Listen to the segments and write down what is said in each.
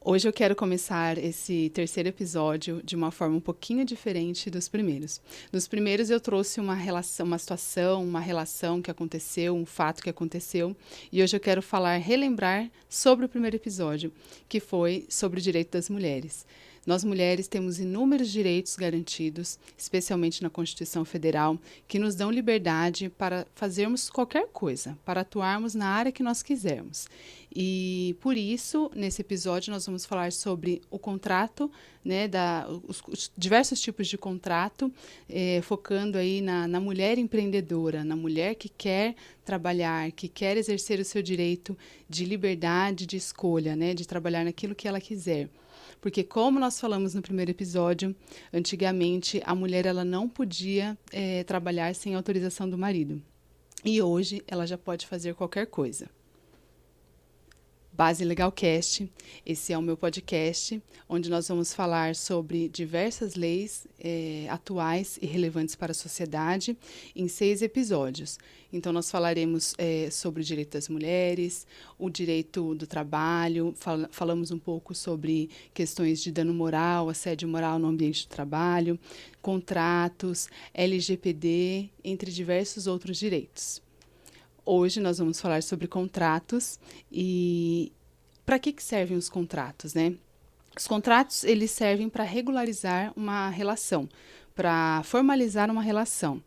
Hoje eu quero começar esse terceiro episódio de uma forma um pouquinho diferente dos primeiros. Nos primeiros eu trouxe uma relação, uma situação, uma relação que aconteceu, um fato que aconteceu, e hoje eu quero relembrar sobre o primeiro episódio, que foi sobre o direito das mulheres. Nós mulheres temos inúmeros direitos garantidos, especialmente na Constituição Federal, que nos dão liberdade para fazermos qualquer coisa, para atuarmos na área que nós quisermos. E por isso, nesse episódio, nós vamos falar sobre o contrato, né, os diversos tipos de contrato, focando aí na mulher empreendedora, na mulher que quer trabalhar, que quer exercer o seu direito de liberdade, de escolha, né, de trabalhar naquilo que ela quiser. Porque, como nós falamos no primeiro episódio, antigamente a mulher ela não podia trabalhar sem autorização do marido. E hoje ela já pode fazer qualquer coisa. Base Legal Cast, esse é o meu podcast, onde nós vamos falar sobre diversas leis atuais e relevantes para a sociedade em 6 episódios. Então, nós falaremos sobre o direito das mulheres, o direito do trabalho, falamos um pouco sobre questões de dano moral, assédio moral no ambiente do trabalho, contratos, LGPD, entre diversos outros direitos. Hoje nós vamos falar sobre contratos e para que servem os contratos, né? Os contratos, eles servem para regularizar uma relação, para formalizar uma relação.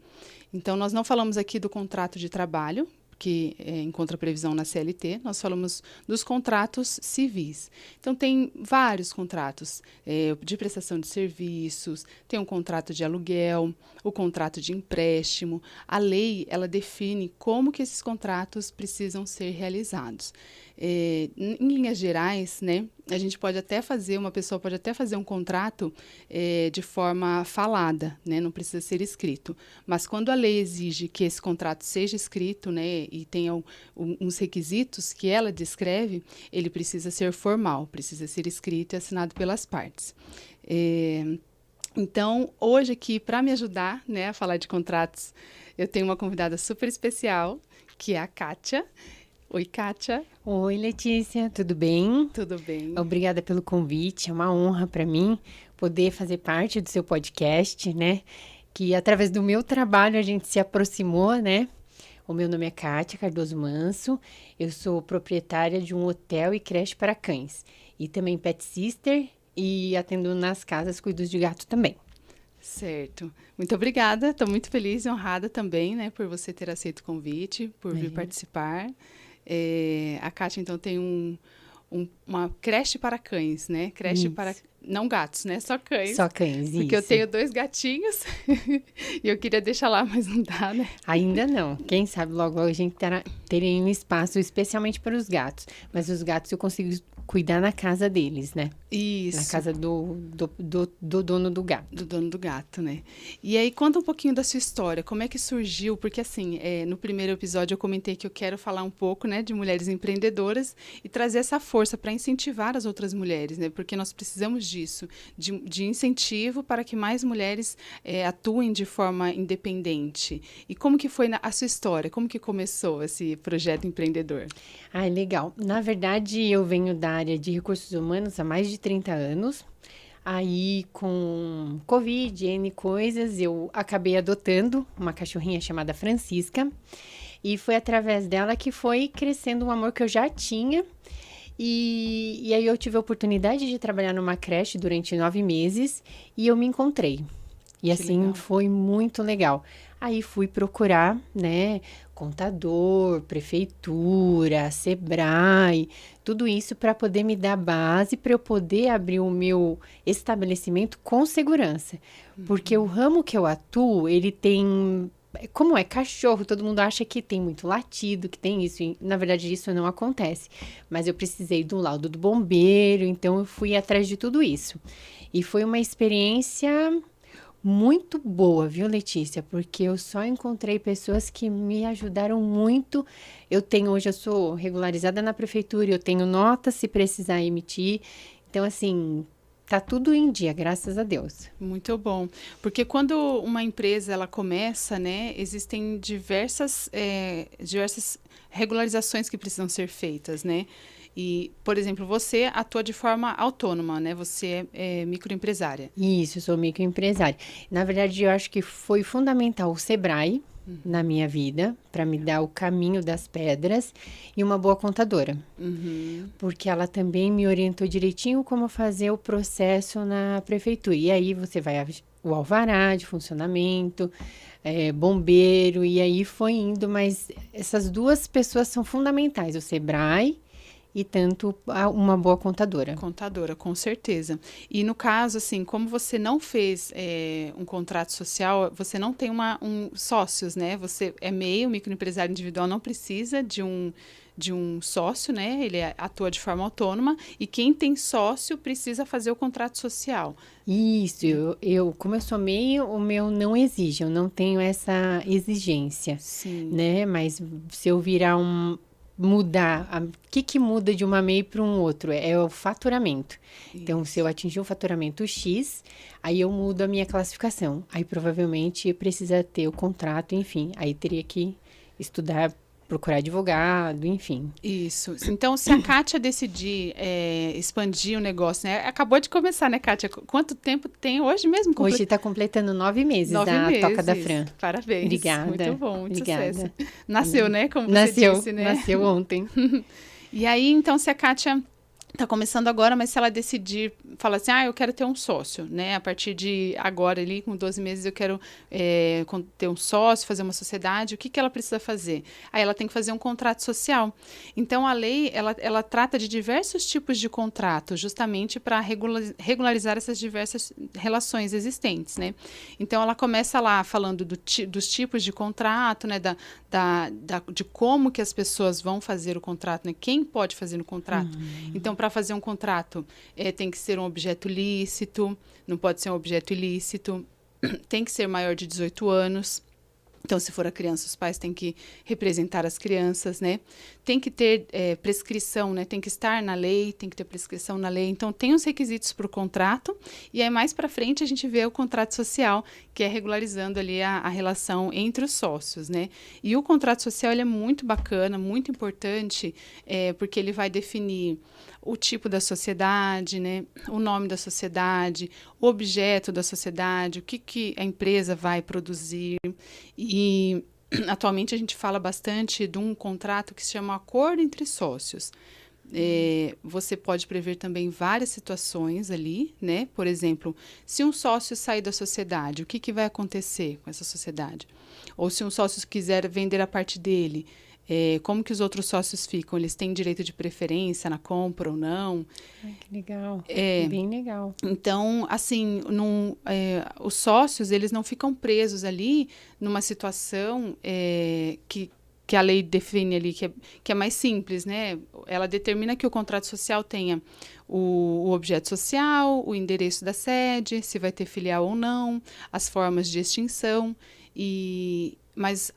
Então, nós não falamos aqui do contrato de trabalho, que encontra previsão na CLT, nós falamos dos contratos civis. Então, tem vários contratos de prestação de serviços, tem um contrato de aluguel, o contrato de empréstimo. A lei, ela define como que esses contratos precisam ser realizados. Em linhas gerais, né, uma pessoa pode até fazer um contrato de forma falada, né, não precisa ser escrito. Mas quando a lei exige que esse contrato seja escrito, né, e tenha uns requisitos que ela descreve, ele precisa ser formal, precisa ser escrito e assinado pelas partes. Então, hoje aqui, para me ajudar, né, a falar de contratos, eu tenho uma convidada super especial, que é a Kátia. Oi, Kátia. Oi, Letícia, tudo bem? Tudo bem. Obrigada pelo convite, é uma honra para mim poder fazer parte do seu podcast, né? Que através do meu trabalho a gente se aproximou, né? O meu nome é Kátia Cardoso Manso, eu sou proprietária de um hotel e creche para cães e também pet sister e atendo nas casas, cuido de gato também. Certo. Muito obrigada, estou muito feliz e honrada também, né, por você ter aceito o convite, por vir participar. A Kátia, então, tem uma creche para cães, né? Creche para... Não gatos, né? Só cães. Só cães, porque eu tenho 2 gatinhos e eu queria deixar lá, mas não dá, né? Ainda não. Quem sabe logo a gente teria um espaço especialmente para os gatos. Mas os gatos eu consigo cuidar na casa deles, né? Isso. Na casa do dono do gato. Do dono do gato, né? E aí, conta um pouquinho da sua história. Como é que surgiu? Porque, assim, no primeiro episódio eu comentei que eu quero falar um pouco, né, de mulheres empreendedoras e trazer essa força para incentivar as outras mulheres, né? Porque nós precisamos disso, de incentivo para que mais mulheres atuem de forma independente. E como que foi a sua história? Como que começou esse projeto empreendedor? Ah, legal. Na verdade, eu venho da área de recursos humanos há mais de 30 anos. Aí, com Covid, N coisas, eu acabei adotando uma cachorrinha chamada Francisca. E foi através dela que foi crescendo um amor que eu já tinha. E aí eu tive a oportunidade de trabalhar numa creche durante 9 meses e eu me encontrei. E assim, legal. foi muito legal. Aí fui procurar, né, contador, prefeitura, Sebrae, tudo isso para poder me dar base para eu poder abrir o meu estabelecimento com segurança. Porque o ramo que eu atuo, ele tem... Como é cachorro, todo mundo acha que tem muito latido, que tem isso. E, na verdade, isso não acontece. Mas eu precisei do laudo do bombeiro, então eu fui atrás de tudo isso. E foi uma experiência muito boa, viu, Letícia? Porque eu só encontrei pessoas que me ajudaram muito. Hoje eu sou regularizada na prefeitura, eu tenho nota se precisar emitir. Então, assim, tá tudo em dia, graças a Deus. Muito bom. Porque quando uma empresa ela começa, né, existem diversas regularizações que precisam ser feitas, né? E, por exemplo, você atua de forma autônoma, né? Você é microempresária. Isso, eu sou microempresária. Na verdade, eu acho que foi fundamental o Sebrae na minha vida, para me dar o caminho das pedras e uma boa contadora. Porque ela também me orientou direitinho como fazer o processo na prefeitura. E aí você vai o alvará de funcionamento, bombeiro, e aí foi indo. Mas essas duas pessoas são fundamentais, o Sebrae e tanto uma boa contadora. Contadora, com certeza. E no caso, assim, como você não fez um contrato social, você não tem sócios, né? Você é microempresário individual, não precisa de um sócio, né? Ele atua de forma autônoma e quem tem sócio precisa fazer o contrato social. Isso, como eu sou MEI, o meu não exige, eu não tenho essa exigência. Sim. Né? Mas se eu virar mudar, o que muda de uma MEI para um outro? É o faturamento. Isso. Então, se eu atingir um faturamento X, aí eu mudo a minha classificação. Aí, provavelmente, precisa ter o contrato, enfim. Aí, teria que estudar, procurar advogado, enfim. Isso. Então, se a Kátia decidir expandir o negócio, né? Acabou de começar, né, Kátia? Quanto tempo tem hoje mesmo? Hoje está completando 9 meses da Toca da Fran. Parabéns. Obrigada. Muito bom, muito Obrigada. Sucesso. Nasceu, né? Como você disse, né? Nasceu ontem. E aí, então, se a Kátia está começando agora, mas se ela decidir, falar assim, eu quero ter um sócio, né? A partir de agora, ali, com 12 meses, eu quero ter um sócio, fazer uma sociedade, o que ela precisa fazer? Aí ela tem que fazer um contrato social. Então, a lei, ela trata de diversos tipos de contrato, justamente para regularizar essas diversas relações existentes, né? Então, ela começa lá falando dos tipos de contrato, né? De como que as pessoas vão fazer o contrato, né? Quem pode fazer o contrato. Então, para fazer um contrato, tem que ser um objeto lícito, não pode ser um objeto ilícito, tem que ser maior de 18 anos. Então, se for a criança, os pais têm que representar as crianças, né? Tem que ter prescrição, né? Tem que estar na lei, tem que ter prescrição na lei. Então, tem os requisitos para o contrato. E aí, mais para frente, a gente vê o contrato social, que é regularizando ali a relação entre os sócios, né? E o contrato social, ele é muito bacana, muito importante, porque ele vai definir o tipo da sociedade, né? O nome da sociedade, o objeto da sociedade, o que a empresa vai produzir. E atualmente a gente fala bastante de um contrato que se chama acordo entre sócios. Você pode prever também várias situações ali, né? Por exemplo, se um sócio sair da sociedade, o que vai acontecer com essa sociedade? Ou se um sócio quiser vender a parte dele, como que os outros sócios ficam? Eles têm direito de preferência na compra ou não? Ai, que legal. Bem legal. Então, assim, os sócios, eles não ficam presos ali numa situação que a lei define ali, que é mais simples, né? Ela determina que o contrato social tenha o objeto social, o endereço da sede, se vai ter filial ou não, as formas de extinção. Mas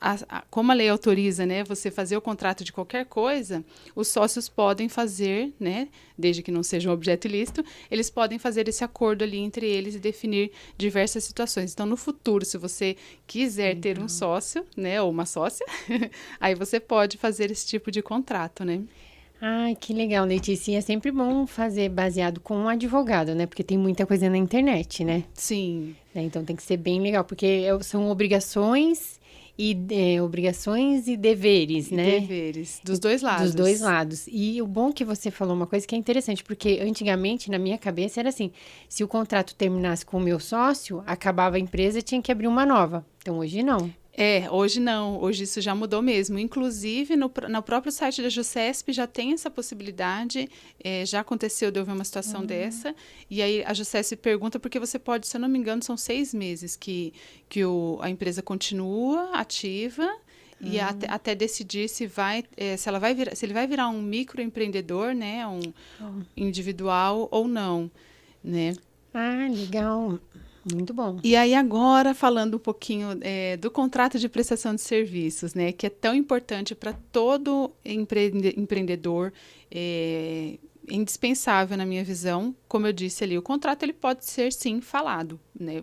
como a lei autoriza, né, você fazer o contrato de qualquer coisa, os sócios podem fazer, né, desde que não seja um objeto ilícito, eles podem fazer esse acordo ali entre eles e definir diversas situações. Então, no futuro, se você quiser ter um sócio, né, ou uma sócia, aí você pode fazer esse tipo de contrato, né? Ai, que legal, Letícia. E é sempre bom fazer baseado com um advogado, né? Porque tem muita coisa na internet, né? Sim. Então, tem que ser bem legal, porque são obrigações e deveres, né? Deveres, dos dois lados. Dos dois lados. E o bom que você falou uma coisa que é interessante, porque antigamente, na minha cabeça, era assim, se o contrato terminasse com o meu sócio, acabava a empresa e tinha que abrir uma nova. Então, hoje não. Hoje não, hoje isso já mudou mesmo. Inclusive, no próprio site da Jusesp já tem essa possibilidade, já aconteceu de eu ver uma situação dessa, e aí a Jusesp pergunta, porque você pode, se eu não me engano, são 6 meses que a empresa continua ativa, e até decidir se ele vai virar um microempreendedor, né, um individual ou não, né? Ah, legal. Muito bom. E aí agora, falando um pouquinho do contrato de prestação de serviços, né, que é tão importante para todo empreendedor, é indispensável na minha visão. Como eu disse ali, o contrato ele pode ser, sim, falado, né?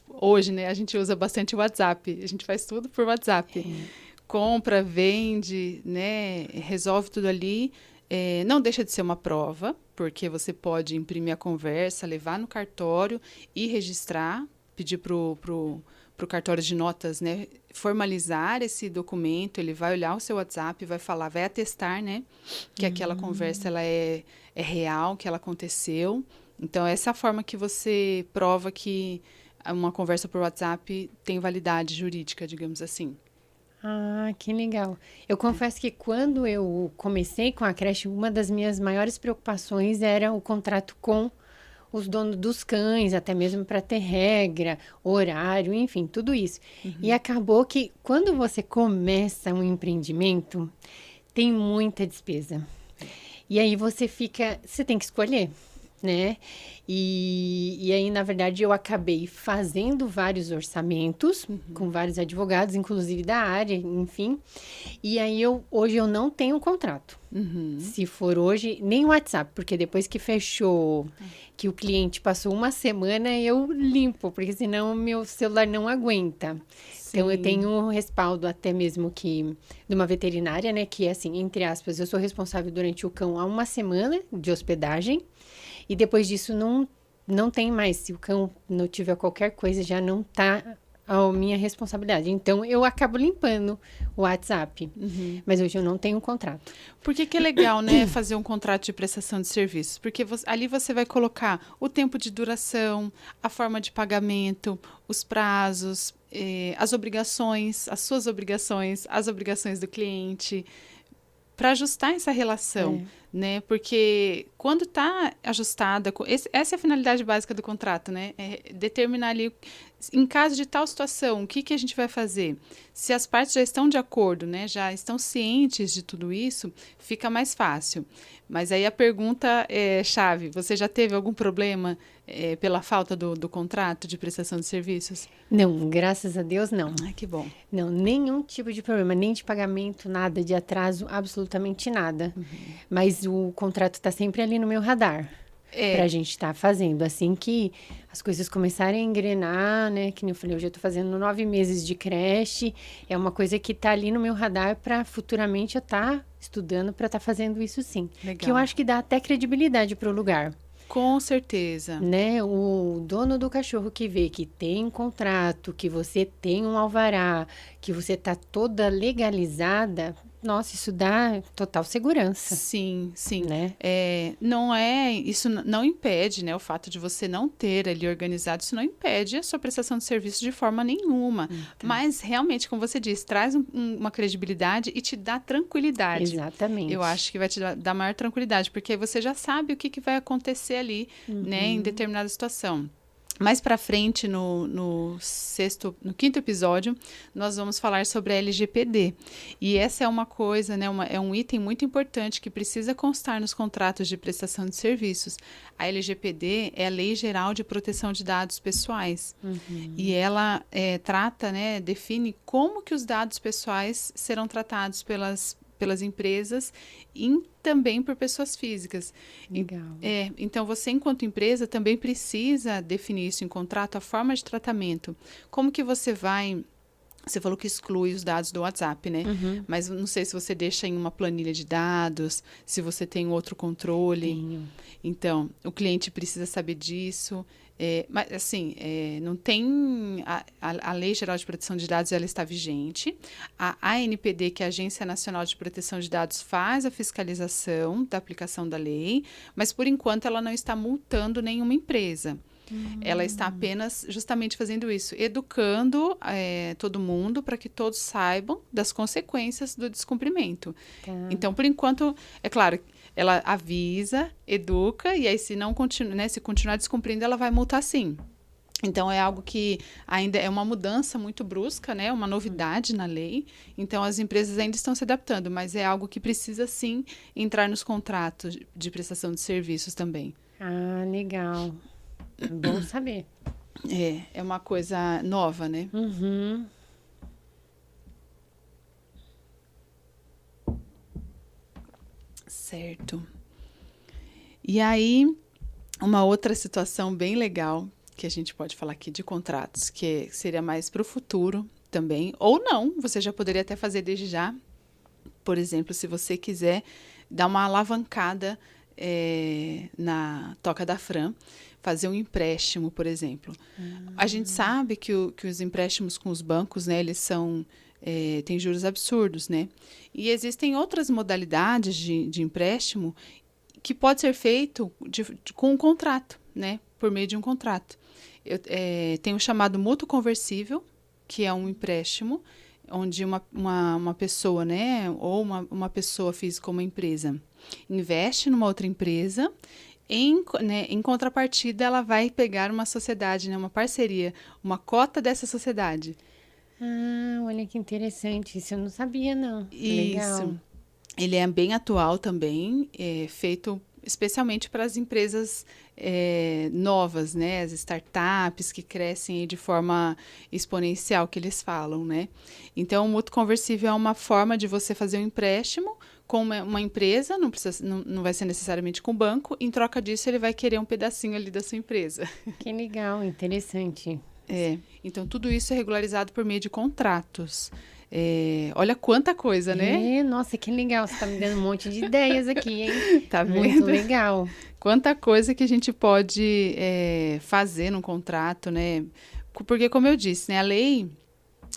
Hoje, né, a gente usa bastante o WhatsApp, a gente faz tudo por WhatsApp. Compra, vende, né, resolve tudo ali. Não deixa de ser uma prova, porque você pode imprimir a conversa, levar no cartório e registrar, pedir para o cartório de notas, né, formalizar esse documento. Ele vai olhar o seu WhatsApp, vai falar, vai atestar, né, que aquela conversa ela é real, que ela aconteceu. Então, essa é a forma que você prova que uma conversa por WhatsApp tem validade jurídica, digamos assim. Ah, que legal. Eu confesso que quando eu comecei com a creche, uma das minhas maiores preocupações era o contrato com os donos dos cães, até mesmo para ter regra, horário, enfim, tudo isso. E acabou que quando você começa um empreendimento, tem muita despesa. E aí você tem que escolher, né? E aí, na verdade, eu acabei fazendo vários orçamentos com vários advogados, inclusive da área, enfim. E aí, hoje eu não tenho contrato. Se for hoje, nem o WhatsApp, porque depois que fechou, que o cliente passou uma semana, eu limpo, porque senão o meu celular não aguenta. Sim. Então, eu tenho um respaldo até mesmo que de uma veterinária, né? Que, assim, entre aspas, eu sou responsável durante o cão há uma semana de hospedagem. E depois disso, não tem mais. Se o cão não tiver qualquer coisa, já não tá a minha responsabilidade. Então, eu acabo limpando o WhatsApp. Mas hoje eu não tenho um contrato. Por que é legal, né, fazer um contrato de prestação de serviços? Porque ali você vai colocar o tempo de duração, a forma de pagamento, os prazos, as obrigações, as suas obrigações, as obrigações do cliente, para ajustar essa relação, né? Porque quando está ajustada, essa é a finalidade básica do contrato, né? É determinar ali, em caso de tal situação, o que a gente vai fazer? Se as partes já estão de acordo, né? Já estão cientes de tudo isso, fica mais fácil. Mas aí a pergunta é chave, você já teve algum problema pela falta do contrato de prestação de serviços? Não, graças a Deus, não. Ai, que bom. Não, nenhum tipo de problema, nem de pagamento, nada, de atraso, absolutamente nada. Mas o contrato está sempre ali no meu radar. Pra gente estar fazendo. Assim que as coisas começarem a engrenar, né? Que nem eu falei, hoje eu tô fazendo 9 meses de creche. É uma coisa que tá ali no meu radar para futuramente eu estar estudando para estar fazendo isso sim. Legal. Que eu acho que dá até credibilidade pro lugar. Com certeza. Né? O dono do cachorro que vê que tem um contrato, que você tem um alvará, que você tá toda legalizada, nossa, isso dá total segurança. Sim, sim. Né? Isso não impede, né, o fato de você não ter ali organizado, isso não impede a sua prestação de serviço de forma nenhuma. Mas, realmente, como você disse, traz uma credibilidade e te dá tranquilidade. Exatamente. Eu acho que vai te dar maior tranquilidade, porque aí você já sabe o que vai acontecer ali, né, em determinada situação. Mais para frente, no quinto episódio, nós vamos falar sobre a LGPD. E essa é uma coisa, né, é um item muito importante que precisa constar nos contratos de prestação de serviços. A LGPD é a Lei Geral de Proteção de Dados Pessoais. E ela trata, né, define como que os dados pessoais serão tratados pelas empresas e também por pessoas físicas. Legal. Então, você, enquanto empresa, também precisa definir isso em contrato, a forma de tratamento. Como que você vai... Você falou que exclui os dados do WhatsApp, né? Mas não sei se você deixa em uma planilha de dados, se você tem outro controle. Tenho. Então, o cliente precisa saber disso. Mas, assim, não tem... A Lei Geral de Proteção de Dados, ela está vigente. A ANPD, que é a Agência Nacional de Proteção de Dados, faz a fiscalização da aplicação da lei, mas, por enquanto, ela não está multando nenhuma empresa. Ela está apenas justamente fazendo isso, educando todo mundo para que todos saibam das consequências do descumprimento. Então, por enquanto, é claro, ela avisa, educa, e aí se não continua, né, se continuar descumprindo, ela vai multar sim. Então, é algo que ainda é uma mudança muito brusca, né? Uma novidade na lei. Então, as empresas ainda estão se adaptando, mas é algo que precisa, sim, entrar nos contratos de prestação de serviços também. Ah, legal. Bom saber. É uma coisa nova, né? Certo. E aí, uma outra situação bem legal que a gente pode falar aqui de contratos, que seria mais para o futuro também, ou não, você já poderia até fazer desde já. Por exemplo, se você quiser dar uma alavancada na Toca da Fran, fazer um empréstimo, por exemplo. A gente sabe que os empréstimos com os bancos, né, eles têm juros absurdos, né? E existem outras modalidades de empréstimo que pode ser feito com um contrato, né? Por meio de um contrato. Tem o chamado mútuo conversível, que é um empréstimo onde uma pessoa, né, ou uma pessoa física ou uma empresa investe numa outra empresa, em contrapartida ela vai pegar uma sociedade, né, uma parceria, uma cota dessa sociedade. Olha que interessante, isso eu não sabia não. Isso. Legal. Ele é bem atual também, feito especialmente para as empresas novas, né? As startups que crescem de forma exponencial, que eles falam, né? Então, o mútuo conversível é uma forma de você fazer um empréstimo com uma empresa, não vai ser necessariamente com o banco, em troca disso ele vai querer um pedacinho ali da sua empresa. Que legal, interessante. Então, tudo isso é regularizado por meio de contratos. Olha quanta coisa, né? Nossa, que legal. Você tá me dando um monte de ideias aqui, hein? Tá vendo? Muito legal. Quanta coisa que a gente pode fazer num contrato, né? Porque, como eu disse, né, a lei,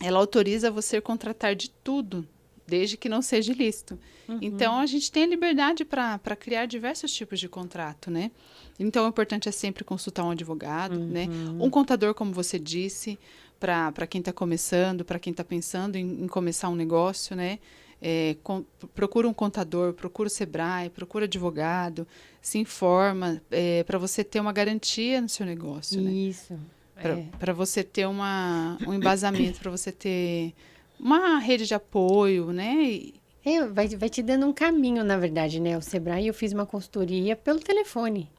ela autoriza você contratar de tudo, desde que não seja ilícito. Então, a gente tem a liberdade para criar diversos tipos de contrato, né? Então, o importante é sempre consultar um advogado, né? Um contador, como você disse, para quem está começando, para quem está pensando em começar um negócio, né? Procura um contador, procura o Sebrae, procura advogado, se informa para você ter uma garantia no seu negócio, né? Isso. Para você ter um embasamento, para você ter uma rede de apoio, né? Vai te dando um caminho, na verdade, né? O Sebrae, eu fiz uma consultoria pelo telefone.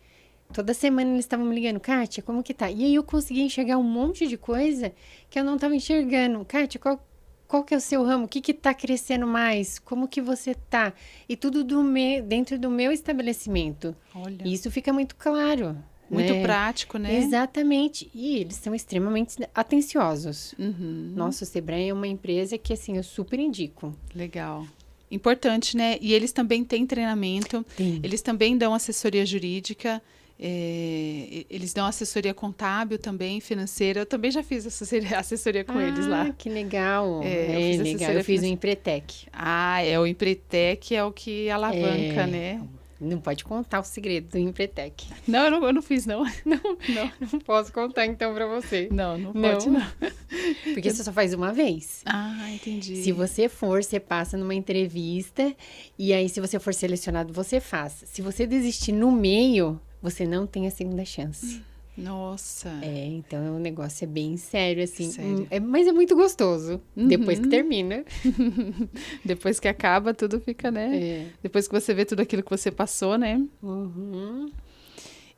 Toda semana eles estavam me ligando, Kátia, como que tá? E aí eu consegui enxergar um monte de coisa que eu não estava enxergando. Kátia, qual que é o seu ramo? O que tá crescendo mais? Como que você tá? E tudo dentro do meu estabelecimento. Olha. E isso fica muito claro. Muito né? prático, né? Exatamente. E eles são extremamente atenciosos. Uhum. Nossa, o Sebrae é uma empresa que, assim, eu super indico. Legal. Importante, né? E eles também têm treinamento. Tem. Eles também dão assessoria jurídica. Eles dão assessoria contábil também, financeira. Eu também já fiz assessoria com eles lá. Que legal. Legal. Eu fiz o Empretec. O Empretec é o que alavanca, né? Não pode contar o segredo do Empretec. Não, eu não fiz, não. Não posso contar, então, pra você. Não pode, não. Porque você só faz uma vez. Entendi. Se você você passa numa entrevista, e aí, se você for selecionado, você faz. Se você desistir no meio, você não tem a segunda chance. Nossa. Então o negócio é bem sério, assim. Sério. Mas é muito gostoso, depois que termina. Depois que acaba, tudo fica, né? Depois que você vê tudo aquilo que você passou, né?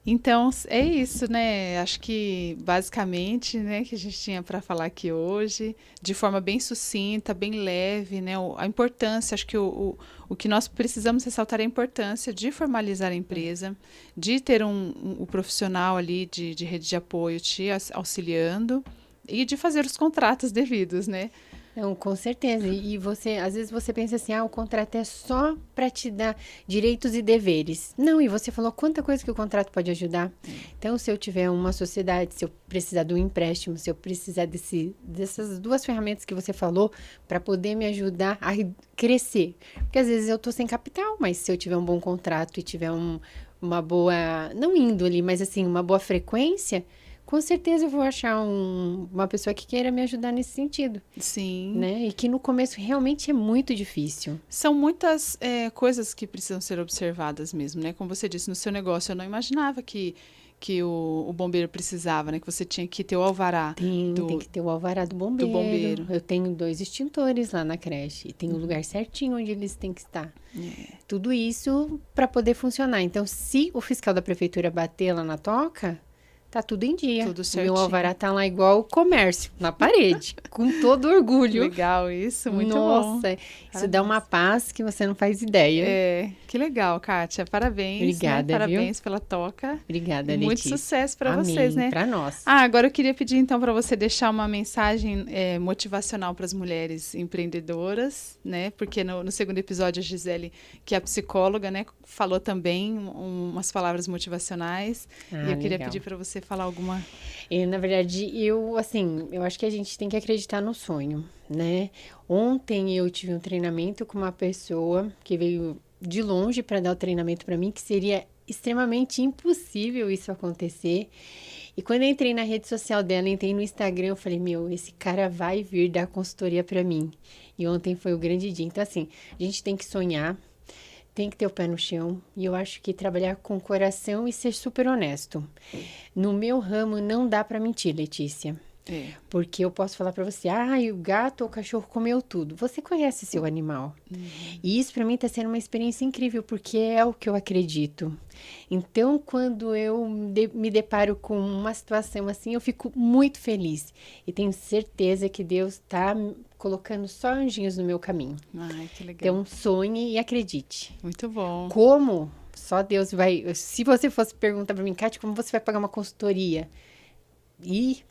Então, é isso, né? Acho que, basicamente, né, que a gente tinha para falar aqui hoje, de forma bem sucinta, bem leve, né? A importância, acho que o que nós precisamos ressaltar é a importância de formalizar a empresa, de ter um profissional ali de rede de apoio te auxiliando e de fazer os contratos devidos, né? Não, com certeza. E às vezes você pensa assim, o contrato é só para te dar direitos e deveres. Não, e você falou quanta coisa que o contrato pode ajudar. Então, se eu tiver uma sociedade, se eu precisar de um empréstimo, se eu precisar dessas duas ferramentas que você falou, para poder me ajudar a crescer. Porque às vezes eu tô sem capital, mas se eu tiver um bom contrato e tiver uma boa, não índole, mas assim, uma boa frequência, com certeza eu vou achar uma pessoa que queira me ajudar nesse sentido. Sim. Né? E que no começo realmente é muito difícil. São muitas coisas que precisam ser observadas mesmo, né? Como você disse, no seu negócio, eu não imaginava que o bombeiro precisava, né? Que você tinha que ter o alvará. Tem que ter o alvará do bombeiro. Eu tenho 2 extintores lá na creche. E tem o lugar certinho onde eles têm que estar. Tudo isso para poder funcionar. Então, se o fiscal da prefeitura bater lá na toca, tá tudo em dia. Tudo Meu certinho. alvará tá lá igual o comércio, na parede, com todo orgulho. Legal isso, muito bom. Nossa, isso dá uma paz que você não faz ideia. Que legal, Kátia. Parabéns. Obrigada, né? Parabéns pela toca. Obrigada, E muito Letícia. sucesso para Amém, vocês, né? para nós. Agora eu queria pedir então para você deixar uma mensagem motivacional para as mulheres empreendedoras, né? Porque no segundo episódio a Gisele, que é a psicóloga, né, falou também umas palavras motivacionais. E eu queria pedir para você falar alguma. Na verdade, eu acho que a gente tem que acreditar no sonho, né? Ontem eu tive um treinamento com uma pessoa que veio de longe para dar o treinamento para mim, que seria extremamente impossível isso acontecer. E quando eu entrei na rede social dela, entrei no Instagram, eu falei, esse cara vai vir dar consultoria para mim. E ontem foi o grande dia. Então, assim, a gente tem que sonhar, tem que ter o pé no chão. E eu acho que trabalhar com o coração e ser super honesto. No meu ramo, não dá para mentir, Letícia. Porque eu posso falar para você, o gato ou o cachorro comeu tudo. Você conhece seu animal. E isso para mim está sendo uma experiência incrível, porque é o que eu acredito. Então, quando eu me deparo com uma situação assim, eu fico muito feliz. E tenho certeza que Deus está colocando só anjinhos no meu caminho. Ai, que legal. Então, sonhe e acredite. Muito bom. Como? Só Deus vai... Se você fosse perguntar para mim, Kátia, como você vai pagar uma consultoria? E,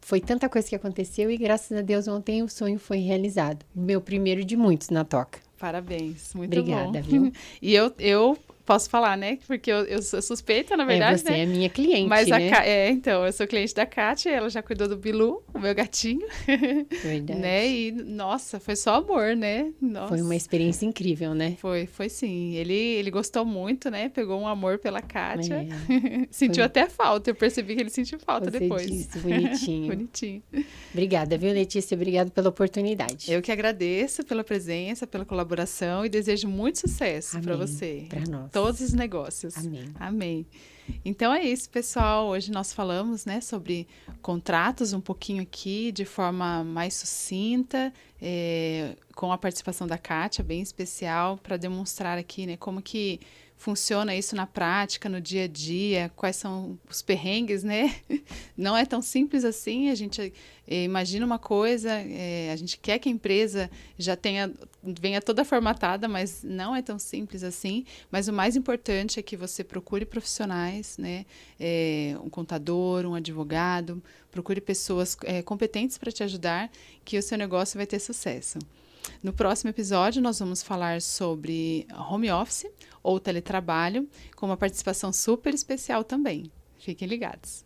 foi tanta coisa que aconteceu e graças a Deus ontem o sonho foi realizado. Meu primeiro de muitos na toca. Parabéns, muito Obrigada, bom. Viu? E eu posso falar, né? Porque eu sou suspeita, na verdade, você é minha cliente, Mas né? Então, eu sou cliente da Kátia, ela já cuidou do Bilu, o meu gatinho. Verdade. Né? E, nossa, foi só amor, né? Nossa. Foi uma experiência incrível, né? Foi sim. Ele gostou muito, né? Pegou um amor pela Kátia. Sentiu até falta, eu percebi que ele sentiu falta depois. Disse, bonitinho. Bonitinho. Obrigada, viu, Letícia? Obrigada pela oportunidade. Eu que agradeço pela presença, pela colaboração e desejo muito sucesso para você. Para nós. Todos os negócios. Amém. Amém. Então é isso, pessoal. Hoje nós falamos, né, sobre contratos um pouquinho aqui, de forma mais sucinta, com a participação da Kátia, bem especial, para demonstrar aqui, né, como que funciona isso na prática, no dia a dia, quais são os perrengues, né? Não é tão simples assim, a gente imagina uma coisa, a gente quer que a empresa já venha toda formatada, mas não é tão simples assim. Mas o mais importante é que você procure profissionais, né? Um contador, um advogado, procure pessoas competentes para te ajudar, que o seu negócio vai ter sucesso. No próximo episódio, nós vamos falar sobre home office ou teletrabalho, com uma participação super especial também. Fiquem ligados.